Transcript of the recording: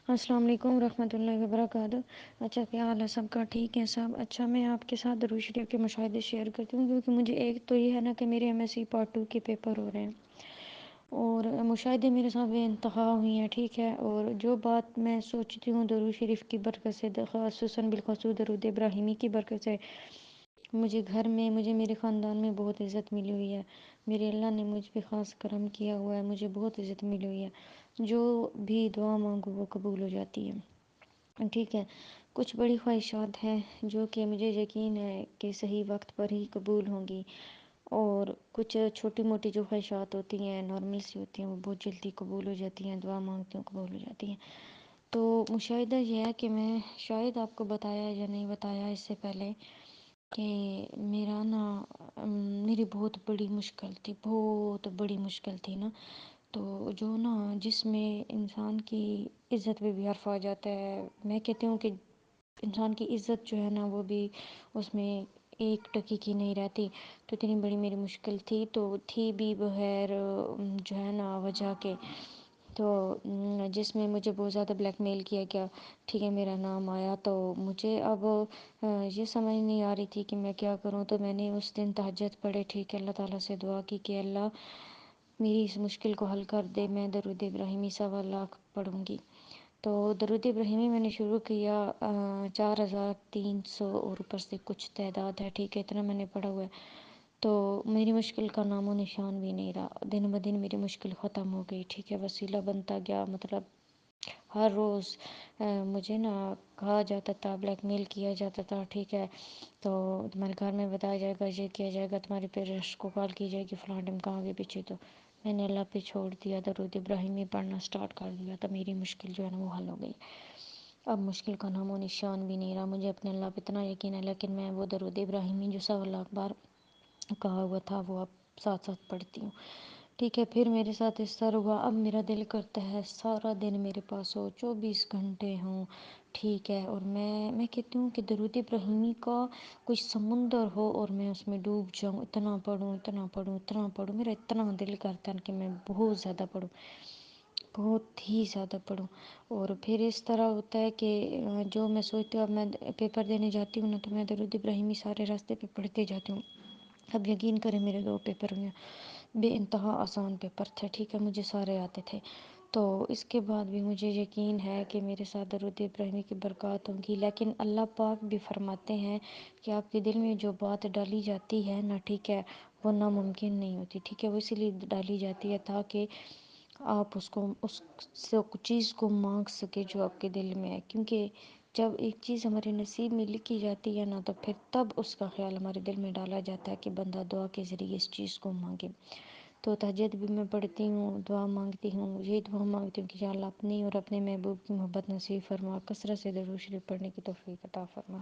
السلام علیکم ورحمۃ اللہ وبرکاتہ۔ اچھا، کیا حال ہے سب کا؟ ٹھیک ہے سب؟ اچھا، میں آپ کے ساتھ درود شریف کے مشاہدے شیئر کرتی ہوں، کیونکہ مجھے ایک تو یہ ہے نا کہ میرے MSc پارٹ 2 کے پیپر ہو رہے ہیں اور مشاہدے میرے ساتھ بے انتہا ہوئی ہیں، ٹھیک ہے۔ اور جو بات میں سوچتی ہوں درود شریف کی برکت سے، خصوصاً بالخصوص درود ابراہیمی کی برکت سے، مجھے گھر میں، مجھے میرے خاندان میں بہت عزت ملی ہوئی ہے۔ میرے اللہ نے مجھ پہ خاص کرم کیا ہوا ہے، مجھے بہت عزت ملی ہوئی ہے۔ جو بھی دعا مانگو وہ قبول ہو جاتی ہے، ٹھیک ہے۔ کچھ بڑی خواہشات ہیں جو کہ مجھے یقین ہے کہ صحیح وقت پر ہی قبول ہوں گی، اور کچھ چھوٹی موٹی جو خواہشات ہوتی ہیں، نارمل سی ہوتی ہیں، وہ بہت جلدی قبول ہو جاتی ہیں، دعا مانگتی ہوں قبول ہو جاتی ہیں۔ تو مشاہدہ یہ ہے کہ میں شاید آپ کو بتایا یا نہیں بتایا اس سے پہلے کہ میرا نا میری بہت بڑی مشکل تھی، بہت بڑی مشکل تھی نا، تو جو نا جس میں انسان کی عزت پہ بھی حرف آ جاتا ہے۔ میں کہتی ہوں کہ انسان کی عزت جو ہے نا وہ بھی اس میں ایک ٹکی کی نہیں رہتی۔ تو اتنی بڑی میری مشکل تھی، تو تھی بھی بغیر جو ہے نا وجہ کے، تو جس میں مجھے بہت زیادہ بلیک میل کیا گیا، ٹھیک ہے۔ میرا نام آیا تو مجھے اب یہ سمجھ نہیں آ رہی تھی کہ میں کیا کروں، تو میں نے اس دن تہجد پڑھے، ٹھیک ہے، اللہ تعالیٰ سے دعا کی کہ اللہ میری اس مشکل کو حل کر دے، میں درود ابراہیمی 1.25 پڑھوں گی۔ تو درود ابراہیمی میں نے شروع کیا، 4300 اور اوپر سے کچھ تعداد ہے، ٹھیک ہے، اتنا میں نے پڑھا ہوا ہے۔ تو میری مشکل کا نام و نشان بھی نہیں رہا، دن بہ دن میری مشکل ختم ہو گئی، ٹھیک ہے، وسیلہ بنتا گیا۔ مطلب ہر روز مجھے نا کہا جاتا تھا، بلیک میل کیا جاتا تھا، ٹھیک ہے، تو تمہارے گھر میں بتایا جائے گا، یہ کیا جائے گا، تمہارے پیرنٹس کو کال کی جائے گی، فلاں ٹھمکاؤ آگے پیچھے۔ تو میں نے اللہ پہ چھوڑ دیا، درود ابراہیمی پڑھنا سٹارٹ کر دیا، تو میری مشکل جو ہے نا وہ حل ہو گئی۔ اب مشکل کا نام و نشان بھی نہیں رہا، مجھے اپنے اللہ پہ اتنا یقین ہے، لیکن میں وہ درود ابراہیمی جو 1.25 بار کہا ہوا تھا وہ اب ساتھ ساتھ پڑھتی ہوں، ٹھیک ہے۔ پھر میرے ساتھ اس طرح ہوا، اب میرا دل کرتا ہے سارا دن میرے پاس ہو، 24 گھنٹے ہوں، ٹھیک ہے، اور میں کہتی ہوں کہ درود ابراہیمی کا کوئی سمندر ہو اور میں اس میں ڈوب جاؤں، اتنا پڑھوں، اتنا پڑھوں، اتنا پڑھوں، میرا اتنا دل کرتا ہے کہ میں بہت زیادہ پڑھوں، بہت ہی زیادہ پڑھوں۔ اور پھر اس طرح ہوتا ہے کہ جو میں سوچتی ہوں، اب میں پیپر دینے جاتی ہوں نا، تو میں درود ابراہیمی سارے راستے پہ پڑھتے جاتی ہوں۔ اب یقین کریں میرے 2 پیپر ہوئے ہیں، بے انتہا آسان پیپر تھے، ٹھیک ہے، مجھے سارے آتے تھے۔ تو اس کے بعد بھی مجھے یقین ہے کہ میرے ساتھ درود ابراہیمی کی برکات ہوں گی، لیکن اللہ پاک بھی فرماتے ہیں کہ آپ کے دل میں جو بات ڈالی جاتی ہے نا، ٹھیک ہے، وہ ناممکن نہیں ہوتی، ٹھیک ہے، وہ اسی لیے ڈالی جاتی ہے تاکہ آپ اس چیز کو مانگ سکے جو آپ کے دل میں ہے، کیونکہ جب ایک چیز ہمارے نصیب میں لکھی جاتی ہے نا، تو پھر تب اس کا خیال ہمارے دل میں ڈالا جاتا ہے کہ بندہ دعا کے ذریعے اس چیز کو مانگے۔ تو تہجد بھی میں پڑھتی ہوں، دعا مانگتی ہوں، یہی دعا مانگتی ہوں کہ یا اللہ اپنی اور اپنے محبوب کی محبت نصیب فرما، کثرت سے درود شریف پڑھنے کی توفیق عطا فرما۔